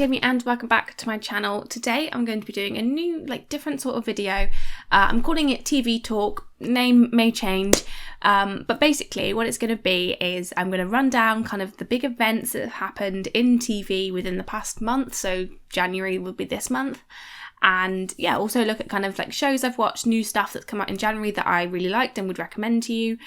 Jamie and welcome back to my channel. Today I'm going to be doing a new, different sort of video. I'm calling it TV Talk. Name may change, but basically what it's going to be is I'm going to run down kind of the big events that have happened in TV within the past month. So January will be this month. And yeah, also look at kind of shows I've watched, new stuff that's come out in January that I really liked and would recommend to you.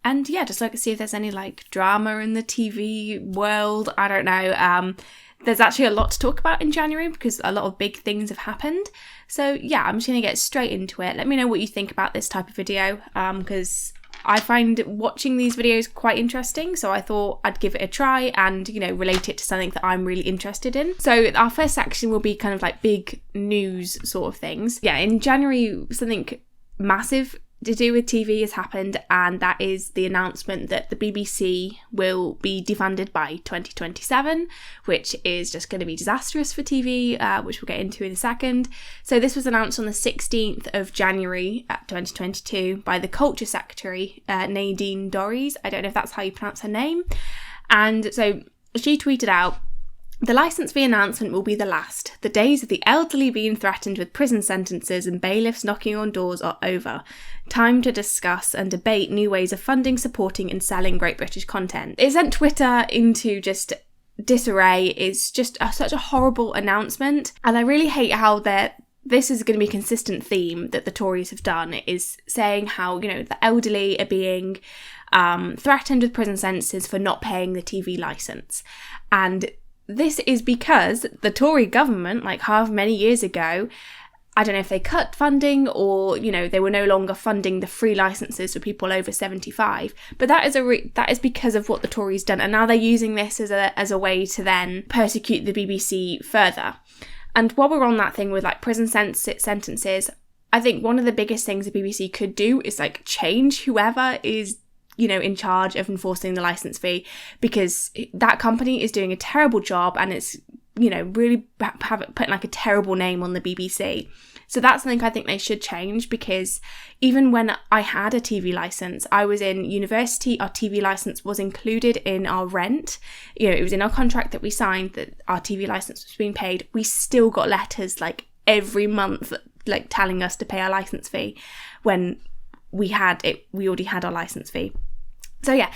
And yeah, just look and see if there's any drama in the TV world. I don't know. There's actually a lot to talk about in January because a lot of big things have happened. So yeah, I'm just going to get straight into it. Let me know what you think about this type of video because I find watching these videos quite interesting. So I thought I'd give it a try and, relate it to something that I'm really interested in. So our first section will be kind of big news sort of things. Yeah, in January, something massive to do with TV has happened, and that is the announcement that the BBC will be defunded by 2027, which is just going to be disastrous for TV, which we'll get into in a second. So this was announced on the 16th of January 2022 by the Culture Secretary, Nadine Dorries. I don't know if that's how you pronounce her name. And so she tweeted out, "The licence fee announcement will be the last. The days of the elderly being threatened with prison sentences and bailiffs knocking on doors are over. Time to discuss and debate new ways of funding, supporting and selling Great British content." It sent Twitter into just disarray. It's just such a horrible announcement. And I really hate how this is going to be a consistent theme that the Tories have done, is saying how, the elderly are being threatened with prison sentences for not paying the TV licence. And this is because the Tory government, however many years ago, I don't know if they cut funding or, they were no longer funding the free licences for people over 75. But that is because of what the Tories done. And now they're using this as a way to then persecute the BBC further. And while we're on that thing with prison sentences, I think one of the biggest things the BBC could do is change whoever is in charge of enforcing the licence fee, because that company is doing a terrible job and it's, really putting a terrible name on the BBC. So that's something I think they should change, because even when I had a TV licence, I was in university, our TV licence was included in our rent. It was in our contract that we signed that our TV licence was being paid. We still got letters every month, telling us to pay our licence fee when we already had our licence fee. So yeah,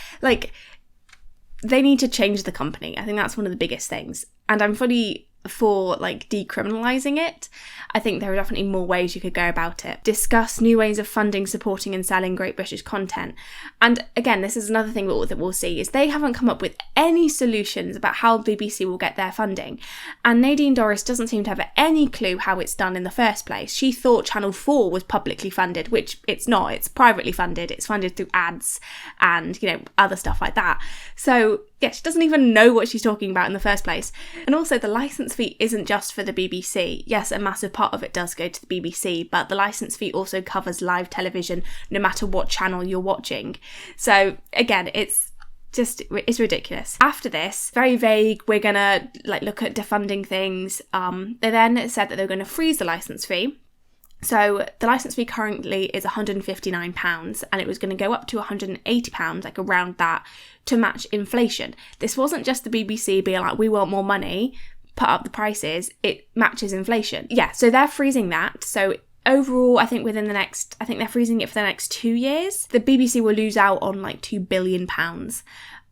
they need to change the company. I think that's one of the biggest things. And I'm fully for decriminalising it. I think there are definitely more ways you could go about it. Discuss new ways of funding, supporting and selling Great British content. And again, this is another thing that we'll see, is they haven't come up with any solutions about how the BBC will get their funding. And Nadine Dorries doesn't seem to have any clue how it's done in the first place. She thought Channel 4 was publicly funded, which it's not. It's privately funded. It's funded through ads and, other stuff like that. So yeah, she doesn't even know what she's talking about in the first place. And also the licence fee isn't just for the BBC. Yes, a massive part of it does go to the BBC, but the licence fee also covers live television, no matter what channel you're watching. So again, it's ridiculous. After this, very vague, we're gonna look at defunding things. They then said that they were going to freeze the licence fee. So the licence fee currently is £159 and it was going to go up to £180, around that, to match inflation. This wasn't just the BBC being we want more money, put up the prices, it matches inflation. Yeah, so they're freezing that. So overall, I think they're freezing it for the next 2 years. The BBC will lose out on £2 billion,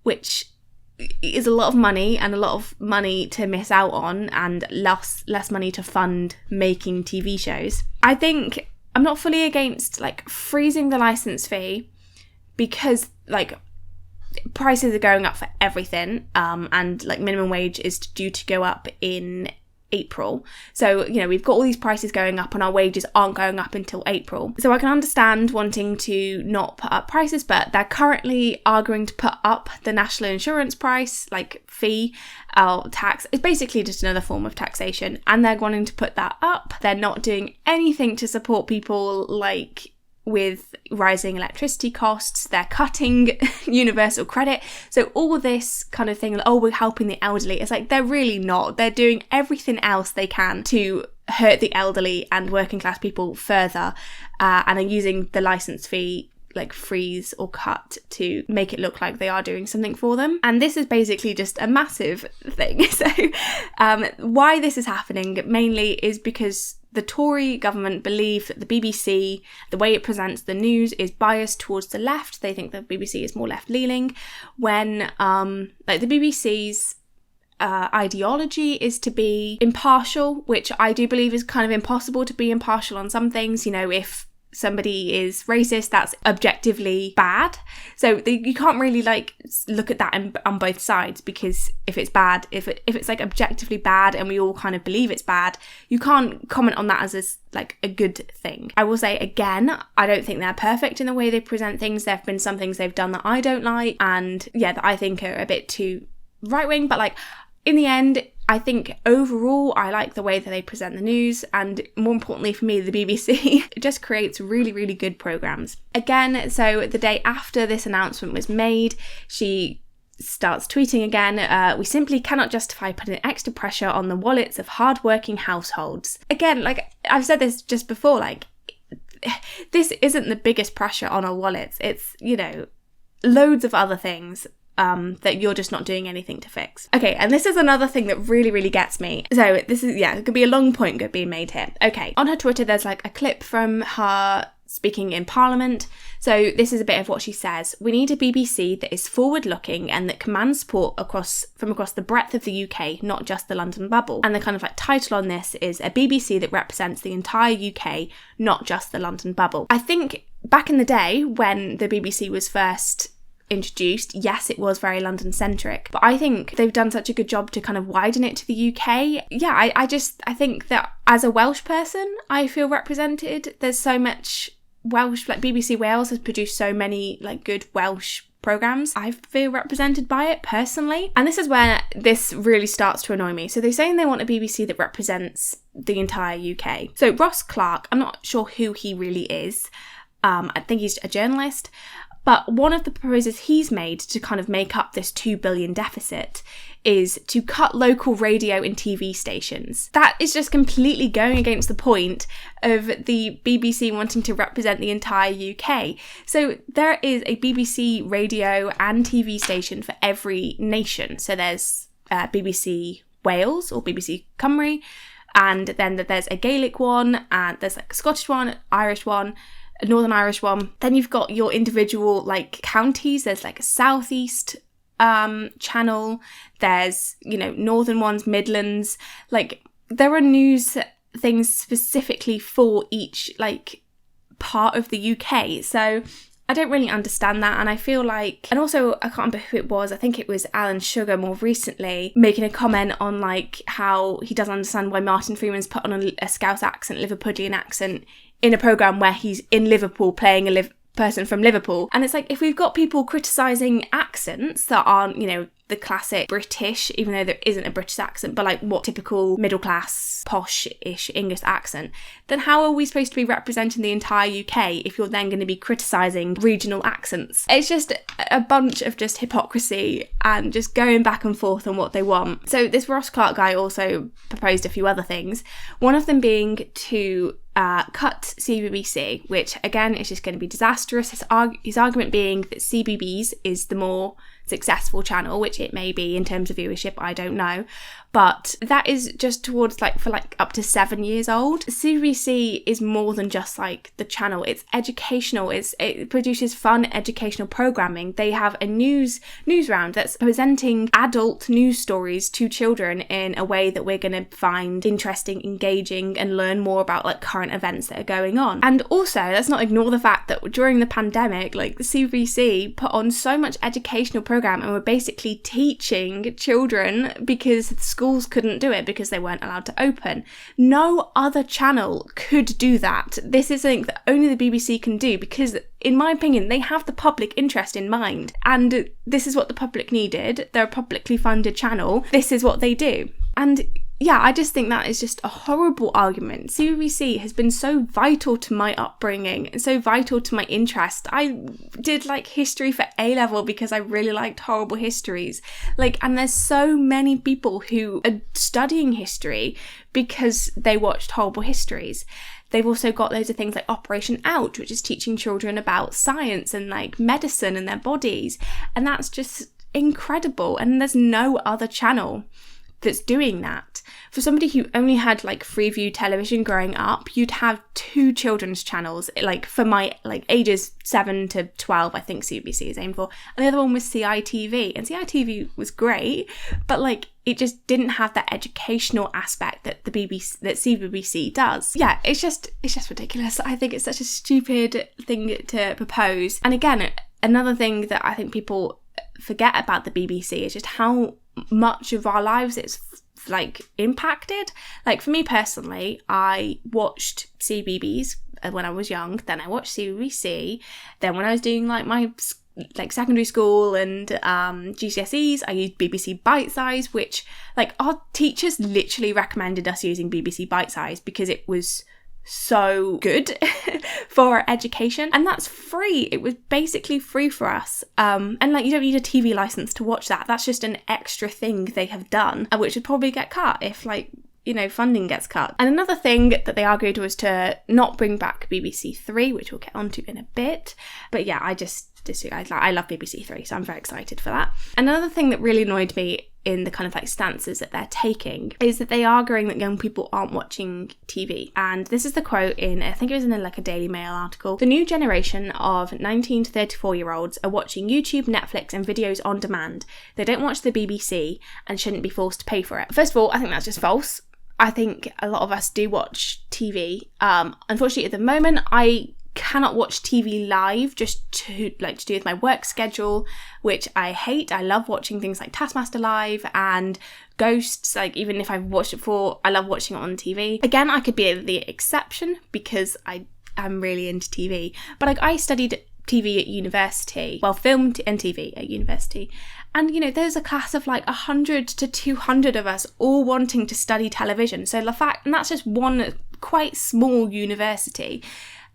which is a lot of money, and a lot of money to miss out on, and less money to fund making TV shows. I think I'm not fully against freezing the licence fee, because prices are going up for everything, and minimum wage is due to go up in April. So, we've got all these prices going up and our wages aren't going up until April. So I can understand wanting to not put up prices, but they're currently arguing to put up the national insurance price, fee, tax. It's basically just another form of taxation, and they're wanting to put that up. They're not doing anything to support people with rising electricity costs. They're cutting universal credit. So all this kind of thing, we're helping the elderly. It's they're really not. They're doing everything else they can to hurt the elderly and working class people further, and are using the licence fee like freeze or cut to make it look like they are doing something for them. And this is basically just a massive thing. So why this is happening mainly is because the Tory government believe that the BBC, the way it presents the news, is biased towards the left. They think the BBC is more left-leaning, when like the BBC's ideology is to be impartial, which I do believe is kind of impossible to be impartial on some things. You know, if somebody is racist, that's objectively bad. So you can't really like look at that on both sides, because if it's bad, if it's like objectively bad and we all kind of believe it's bad, you can't comment on that as like a good thing. I will say again, I don't think they're perfect in the way they present things. There have been some things they've done that I don't like, and yeah, that I think are a bit too right-wing, but like in the end, I think overall I like the way that they present the news, and more importantly for me, the BBC it just creates really, really good programmes. Again, so the day after this announcement was made, she starts tweeting again, we simply cannot justify putting extra pressure on the wallets of hard-working households. Again, like I've said this just before, like this isn't the biggest pressure on our wallets. It's, you know, loads of other things that you're just not doing anything to fix. Okay, and this is another thing that really, really gets me. So this is, yeah, it could be a long point being made here. Okay, on her Twitter, there's like a clip from her speaking in Parliament. So this is a bit of what she says. We need a BBC that is forward-looking and that commands support from across the breadth of the UK, not just the London bubble. And the kind of like title on this is a BBC that represents the entire UK, not just the London bubble. I think back in the day when the BBC was first introduced, yes, it was very London-centric, but I think they've done such a good job to kind of widen it to the UK. Yeah, I think that as a Welsh person, I feel represented. There's so much Welsh, like BBC Wales has produced so many like good Welsh programmes. I feel represented by it personally. And this is where this really starts to annoy me. So they're saying they want a BBC that represents the entire UK. So Ross Clark, I'm not sure who he really is. I think he's a journalist. But one of the proposals he's made to kind of make up this 2 billion deficit is to cut local radio and TV stations. That is just completely going against the point of the BBC wanting to represent the entire UK. So there is a BBC radio and TV station for every nation. So there's BBC Wales or BBC Cymru, and then there's a Gaelic one, and there's like a Scottish one, Irish one, a Northern Irish one. Then you've got your individual like counties. There's like a Southeast channel. There's, you know, Northern ones, Midlands. Like there are news things specifically for each like part of the UK. So I don't really understand that, and I feel like, and also I can't remember who it was, I think it was Alan Sugar more recently, making a comment on like how he doesn't understand why Martin Freeman's put on a Scouse accent, Liverpudlian accent, in a programme where he's in Liverpool playing a person from Liverpool. And it's like, if we've got people criticising accents that aren't, you know, the classic British, even though there isn't a British accent, but like what typical middle class, posh-ish English accent, then how are we supposed to be representing the entire UK if you're then going to be criticising regional accents? It's just a bunch of just hypocrisy and just going back and forth on what they want. So this Ross Clark guy also proposed a few other things, one of them being to cut CBBC, which again is just going to be disastrous. His argument being that CBeebies is the more successful channel, which it may be in terms of viewership, I don't know, but that is just towards like for like up to 7 years old. CBBC is more than just like the channel, it's educational, it produces fun educational programming. They have a news round that's presenting adult news stories to children in a way that we're going to find interesting, engaging, and learn more about like current events that are going on. And also, let's not ignore the fact that during the pandemic, like the CBBC put on so much educational program and were basically teaching children because the schools couldn't do it because they weren't allowed to open. No other channel could do that. This is something that only the BBC can do because, in my opinion, they have the public interest in mind. And this is what the public needed. They're a publicly funded channel. This is what they do. And yeah, I just think that is just a horrible argument. CBBC has been so vital to my upbringing and so vital to my interest. I did like history for A-level because I really liked horrible histories. And there's so many people who are studying history because they watched horrible histories. they've also got loads of things like Operation Ouch, which is teaching children about science and like medicine and their bodies. And that's just incredible. And there's no other channel that's doing that. For somebody who only had like Freeview television growing up, you'd have 2 children's channels, like for my like ages 7 to 12, I think CBC is aimed for, and the other one was CITV, and CITV was great, but like it just didn't have that educational aspect that the BBC, that CBBC does. Yeah, it's just ridiculous. I think it's such a stupid thing to propose. And again, another thing that I think people forget about the BBC is just how much of our lives it's like impacted. Like for me personally, I watched CBeebies when I was young, then I watched CBBC, then when I was doing like my like secondary school and GCSEs, I used BBC Bite Size, which like our teachers literally recommended us using BBC Bite Size because it was so good for our education, and that's free. It was basically free for us, and like you don't need a TV license to watch that. That's just an extra thing they have done, which would probably get cut if like, you know, funding gets cut. And another thing that they argued was to not bring back BBC Three, which we'll get onto in a bit. But yeah, I love BBC Three, so I'm very excited for that. Another thing that really annoyed me in the kind of like stances that they're taking is that they are arguing that young people aren't watching TV. And this is the quote in, I think it was in like a Daily Mail article. The new generation of 19 to 34 year olds are watching YouTube, Netflix and videos on demand. They don't watch the BBC and shouldn't be forced to pay for it. First of all, I think that's just false. I think a lot of us do watch TV. Unfortunately, at the moment, I cannot watch TV live just to do with my work schedule, which I hate. I love watching things like Taskmaster Live and Ghosts. Like even if I've watched it before, I love watching it on TV. Again, I could be the exception because I am really into TV. But like I studied TV at university, well, film and TV at university. And, you know, there's a class of like 100 to 200 of us all wanting to study television. So the fact, and that's just one quite small university.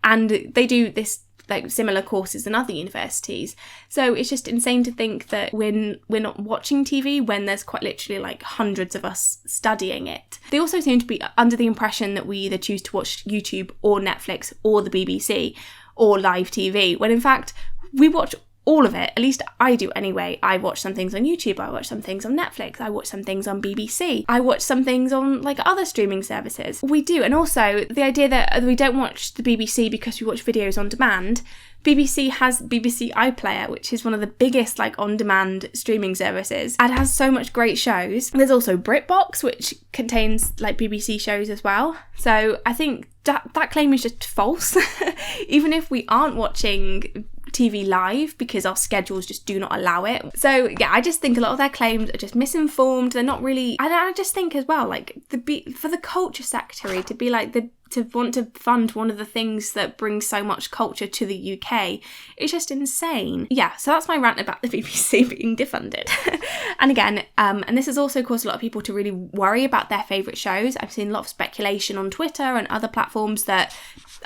And they do this like similar courses in other universities. So it's just insane to think that we're not watching TV when there's quite literally like hundreds of us studying it. They also seem to be under the impression that we either choose to watch YouTube or Netflix or the BBC or live TV, when in fact we watch all of it. At least I do anyway. I watch some things on YouTube, I watch some things on Netflix, I watch some things on BBC, I watch some things on like other streaming services. We do. And also the idea that we don't watch the BBC because we watch videos on demand. BBC has BBC iPlayer, which is one of the biggest like on-demand streaming services, and has so much great shows. There's also BritBox, which contains like BBC shows as well. So I think that claim is just false. Even if we aren't watching TV live because our schedules just do not allow it. So yeah, I just think a lot of their claims are just misinformed. They're not really, and I just think as well, like for the culture secretary to be like to want to fund one of the things that brings so much culture to the UK, it's just insane. Yeah, so that's my rant about the BBC being defunded. And again, and this has also caused a lot of people to really worry about their favourite shows. I've seen a lot of speculation on Twitter and other platforms that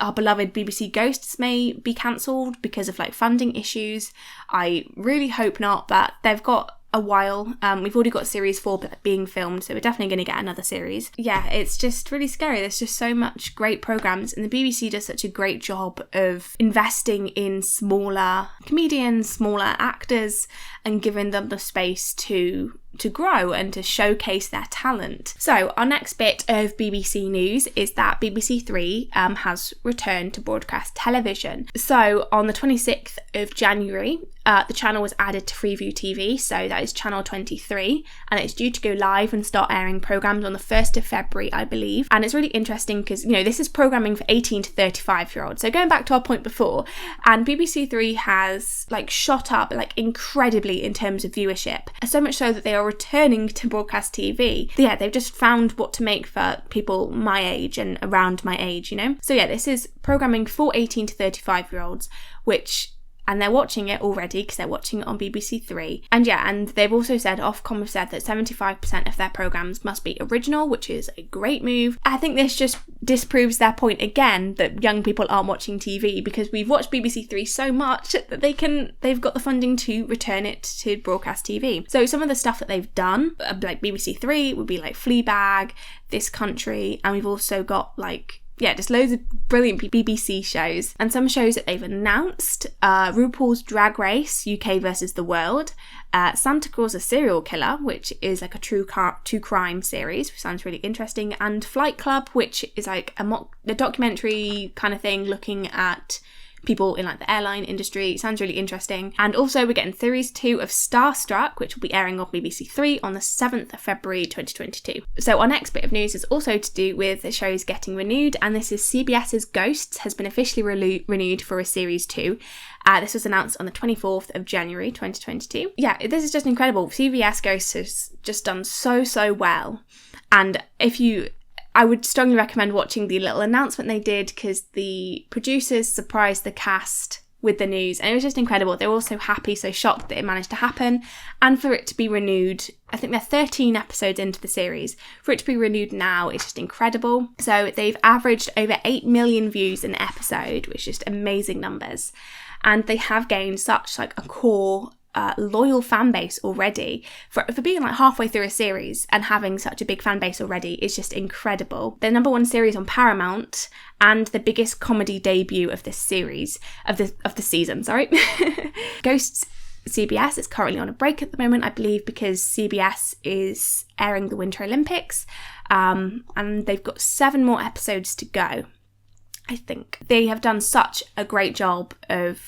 our beloved BBC Ghosts may be cancelled because of like funding issues. I really hope not, but they've got a while. We've already got series 4 being filmed, so we're definitely going to get another series. Yeah, it's just really scary. There's just so much great programmes, and the BBC does such a great job of investing in smaller comedians, smaller actors, and giving them the space to grow and to showcase their talent. So our next bit of BBC news is that BBC Three has returned to broadcast television. So on the 26th of January, the channel was added to Freeview TV, so that is channel 23, and it's due to go live and start airing programmes on the 1st of February, I believe. And it's really interesting because, you know, this is programming for 18 to 35 year olds. So going back to our point before, and BBC Three has like shot up like incredibly in terms of viewership, so much so that they are returning to broadcast TV. Yeah, they've just found what to make for people my age and around my age, you know? So yeah, this is programming for 18 to 35 year olds, and they're watching it already because they're watching it on BBC Three. And yeah, and they've also said, Ofcom have said that 75% of their programmes must be original, which is a great move. I think this just disproves their point again that young people aren't watching TV, because we've watched BBC Three so much that they've got the funding to return it to broadcast TV. So some of the stuff that they've done, like BBC Three, would be like Fleabag, This Country, and we've also got like yeah, just loads of brilliant BBC shows. And some shows that they've announced, RuPaul's Drag Race, UK versus the World, Santa Claus a Serial Killer, which is like a true crime series, which sounds really interesting, and Flight Club, which is like a documentary kind of thing looking at people in like the airline industry. Sounds really interesting. And also we're getting series 2 of Starstruck, which will be airing on BBC 3 on the 7th of February 2022. So our next bit of news is also to do with the shows getting renewed, and this is CBS's Ghosts has been officially renewed for a series 2. This was announced on the 24th of January 2022. Yeah, this is just incredible. CBS Ghosts has just done so well. And I would strongly recommend watching the little announcement they did, because the producers surprised the cast with the news, and it was just incredible. They were all so happy, so shocked that it managed to happen, and for it to be renewed, I think they're 13 episodes into the series, for it to be renewed now is just incredible. So they've averaged over 8 million views an episode, which is just amazing numbers, and they have gained such like a core loyal fan base already. For being like halfway through a series and having such a big fan base already is just incredible. Their number 1 series on Paramount, and the biggest comedy debut of this series, of the season, sorry. Ghosts CBS is currently on a break at the moment, I believe, because CBS is airing the Winter Olympics, and they've got 7 more episodes to go, I think. They have done such a great job of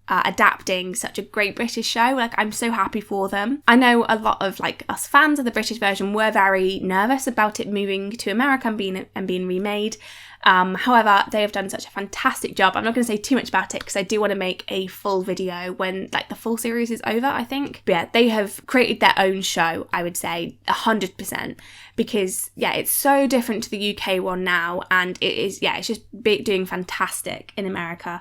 adapting such a great British show. Like, I'm so happy for them. I know a lot of like us fans of the British version were very nervous about it moving to America and being remade. However, they have done such a fantastic job. I'm not going to say too much about it because I do want to make a full video when like the full series is over, I think. But yeah, they have created their own show, I would say 100%, because yeah, it's so different to the UK one now, and it is, yeah, it's just doing fantastic in America.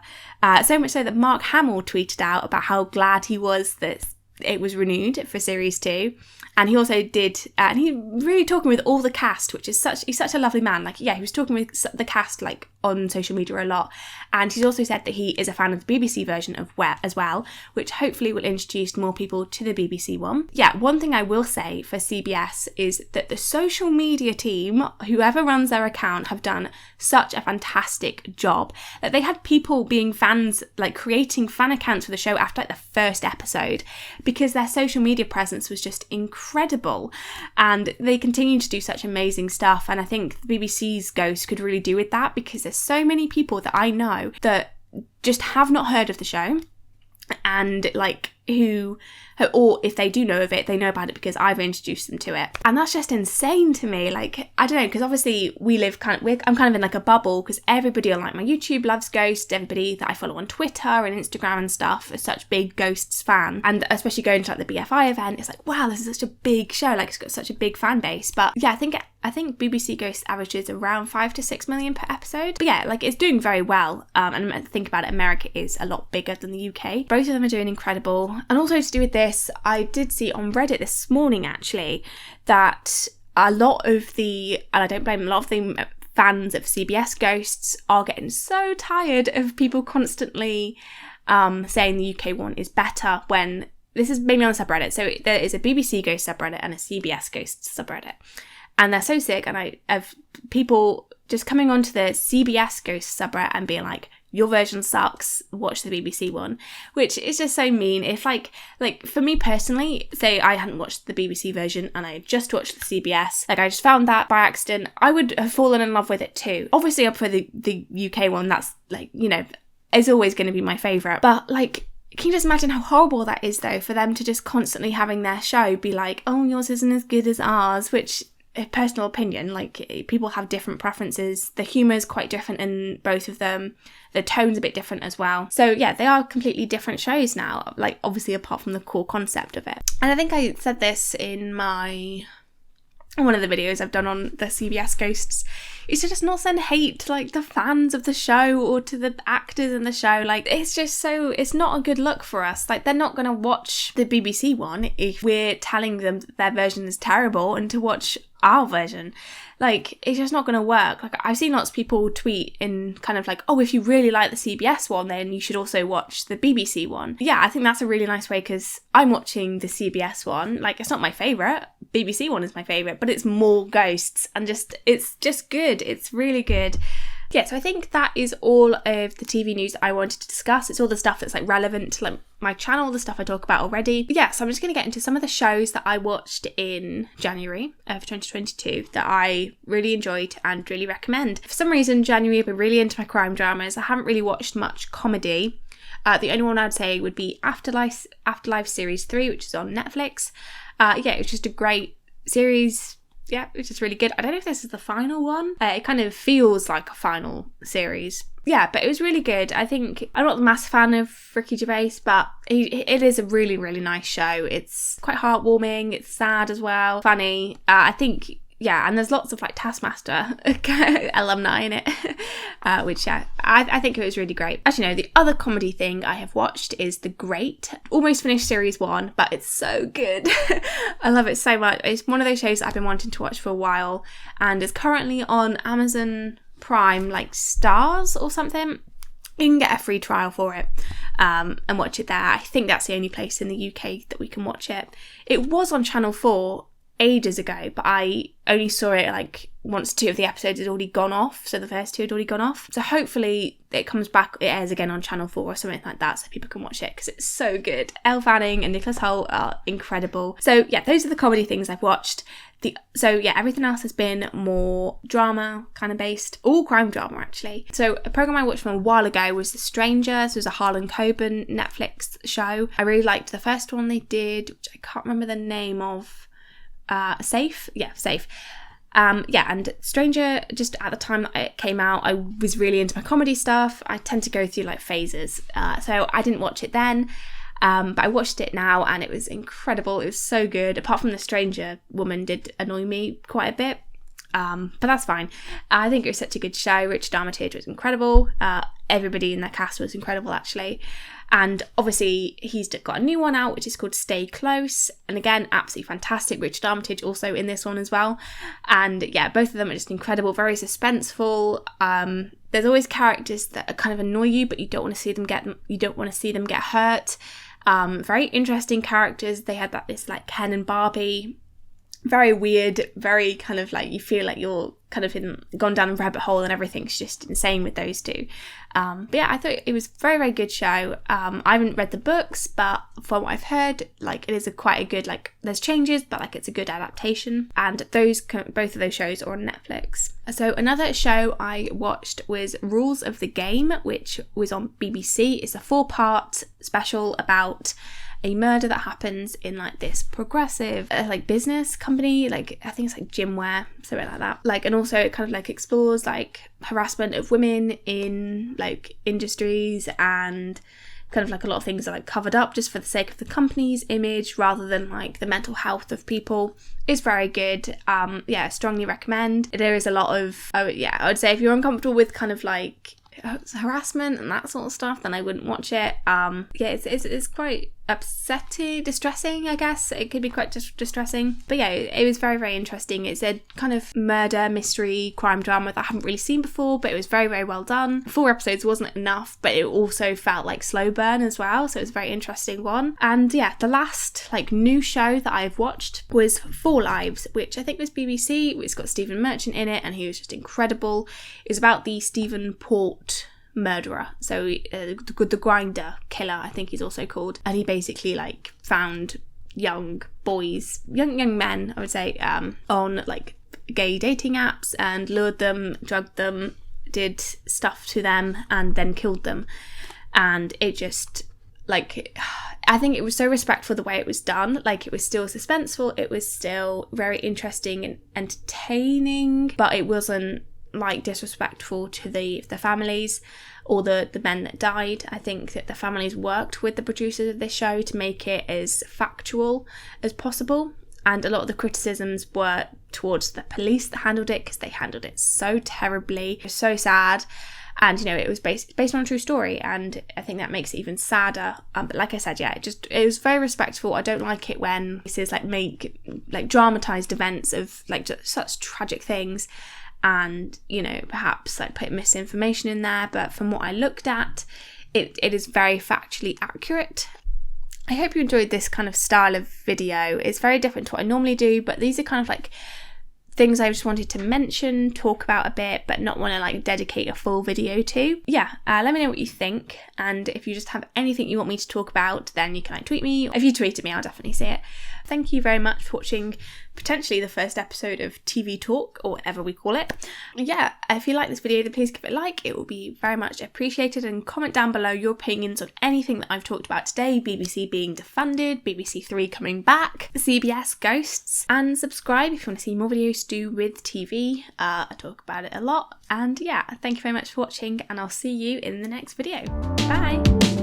So much so that Mark Hamill tweeted out about how glad he was that it was renewed for series 2. And he also did, and he really talking with all the cast, which is he's such a lovely man. Like, yeah, he was talking with the cast like on social media a lot. And he's also said that he is a fan of the BBC version as well, which hopefully will introduce more people to the BBC one. Yeah, one thing I will say for CBS is that the social media team, whoever runs their account, have done such a fantastic job. That they had people being fans, like creating fan accounts for the show after like the first episode, because their social media presence was just incredible. And they continue to do such amazing stuff. And I think the BBC's Ghosts could really do with that, because there's so many people that I know that just have not heard of the show, and like or if they do know of it, they know about it because I've introduced them to it. And that's just insane to me. Like, I don't know, because obviously I'm kind of in like a bubble, because everybody on like my YouTube loves Ghosts. Everybody that I follow on Twitter and Instagram and stuff is such big Ghosts fan, and especially going to like the BFI event, it's like, wow, this is such a big show, like it's got such a big fan base. But yeah, I think BBC Ghosts averages around 5 to 6 million per episode. But yeah, like it's doing very well. And think about it, America is a lot bigger than the UK. Both of them are doing incredible. And also to do with this, I did see on Reddit this morning actually that a lot of the fans of CBS Ghosts are getting so tired of people constantly saying the UK one is better, when this is mainly on the subreddit. So there is a BBC Ghost subreddit and a CBS Ghosts subreddit. And they're so sick of people just coming onto the CBS Ghosts subreddit and being like, your version sucks, watch the BBC one, which is just so mean. If like for me personally, say I hadn't watched the BBC version and I had just watched the CBS, like I just found that by accident, I would have fallen in love with it too. Obviously up for the UK one, that's like, you know, is always going to be my favourite. But like, can you just imagine how horrible that is though, for them to just constantly having their show be like, oh, yours isn't as good as ours, which, personal opinion, like people have different preferences. The humour is quite different in both of them. The tone's a bit different as well. So yeah, they are completely different shows now, like obviously apart from the core concept of it. And I think I said this in one of the videos I've done on the CBS Ghosts, is to just not send hate to like the fans of the show or to the actors in the show. Like, it's just it's not a good look for us. Like, they're not going to watch the BBC one if we're telling them that their version is terrible and to watch our version. Like, it's just not going to work. Like, I've seen lots of people tweet in kind of like, oh, if you really like the CBS one, then you should also watch the BBC one. Yeah, I think that's a really nice way, because I'm watching the CBS one. Like, it's not my favourite. BBC one is my favourite, but it's more ghosts, and it's just good. It's really good. Yeah, so I think that is all of the TV news I wanted to discuss. It's all the stuff that's like relevant to like my channel, the stuff I talk about already. But yeah, so I'm just going to get into some of the shows that I watched in January of 2022 that I really enjoyed and really recommend. For some reason, January I've been really into my crime dramas. I haven't really watched much comedy. The only one I'd say would be Afterlife Series 3, which is on Netflix. Yeah, it was just a great series. Yeah, it was just really good. I don't know if this is the final one. It kind of feels like a final series. Yeah, but it was really good. I think I'm not the massive fan of Ricky Gervais, but it is a really, really nice show. It's quite heartwarming. It's sad as well. Funny. I think, yeah, and there's lots of like Taskmaster alumni in it, which yeah, I think it was really great. Actually, no, the other comedy thing I have watched is The Great. Almost finished series 1, but it's so good. I love it so much. It's one of those shows I've been wanting to watch for a while, and is currently on Amazon Prime, like Stars or something. You can get a free trial for it and watch it there. I think that's the only place in the UK that we can watch it. It was on Channel 4 ages ago, but I only saw it like once 2 of the episodes had already gone off, so the first 2 had already gone off. So hopefully it comes back, it airs again on Channel 4 or something like that, so people can watch it because it's so good. Elle Fanning and Nicholas Hoult are incredible. So yeah, those are the comedy things I've watched. So yeah, everything else has been more drama kind of based, all crime drama actually. So a program I watched from a while ago was The Stranger. So it was a Harlan Coben Netflix show. I really liked the first one they did, which I can't remember the name of. Safe. Yeah, and Stranger, just at the time that it came out, I was really into my comedy stuff. I tend to go through like phases, so I didn't watch it then, but I watched it now and it was incredible. It was so good. Apart from the Stranger woman did annoy me quite a bit, but that's fine. I think it was such a good show. Richard Armitage was incredible. Everybody in that cast was incredible actually. And obviously he's got a new one out, which is called Stay Close. And again, absolutely fantastic. Richard Armitage also in this one as well. And yeah, both of them are just incredible, very suspenseful. There's always characters that kind of annoy you, but you don't want to see them get hurt. Very interesting characters. They had this like Ken and Barbie. Very weird, very kind of like you feel like you're kind of gone down a rabbit hole and everything's just insane with those two. But yeah, I thought it was a very, very good show. I haven't read the books, but from what I've heard, like it is quite a good, like there's changes, but like it's a good adaptation. And both of those shows are on Netflix. So another show I watched was Rules of the Game, which was on BBC. It's a 4-part special about a murder that happens in like this progressive like business company, like I think it's like gymwear, something like that. Like, and also it kind of like explores like harassment of women in like industries, and kind of like a lot of things are like covered up just for the sake of the company's image rather than like the mental health of people. It's very good. Yeah, strongly recommend. There is a lot of, I would say if you're uncomfortable with kind of like harassment and that sort of stuff, then I wouldn't watch it. Yeah, it's quite upsetting, distressing, I guess. It could be quite distressing, but yeah, it was very, very interesting. It's a kind of murder mystery crime drama that I haven't really seen before, but it was very, very well done. 4 episodes wasn't enough, but it also felt like slow burn as well, so it was a very interesting one. And yeah, the last like new show that I've watched was 4 Lives, which I think was BBC. It's got Stephen Merchant in it and he was just incredible. It was about the Stephen Port murderer, so the grinder killer, I think he's also called, and he basically like found young men, I would say, on like gay dating apps and lured them, drugged them, did stuff to them and then killed them. And it just like, I think it was so respectful the way it was done. Like it was still suspenseful, it was still very interesting and entertaining, but it wasn't like disrespectful to the families or the men that died. I think that the families worked with the producers of this show to make it as factual as possible, and a lot of the criticisms were towards the police that handled it, because they handled it so terribly. It was so sad, and you know, it was based on a true story, and I think that makes it even sadder. But like I said, yeah, it was very respectful. I don't like it when places like make like dramatized events of like just such tragic things, and you know, perhaps like put misinformation in there. But from what I looked at, it is very factually accurate. I hope you enjoyed this kind of style of video. It's very different to what I normally do, but these are kind of like things I just wanted to mention, talk about a bit, but not want to like dedicate a full video to. Yeah, let me know what you think, and if you just have anything you want me to talk about, then you can like tweet me. If you tweeted me, I'll definitely see it. Thank you very much for watching potentially the first episode of TV Talk, or whatever we call it. Yeah, if you like this video, then please give it a like. It will be very much appreciated, and comment down below your opinions on anything that I've talked about today. BBC being defunded, BBC 3 coming back, CBS Ghosts, and subscribe if you want to see more videos to do with TV. I talk about it a lot, and yeah, thank you very much for watching, and I'll see you in the next video. Bye!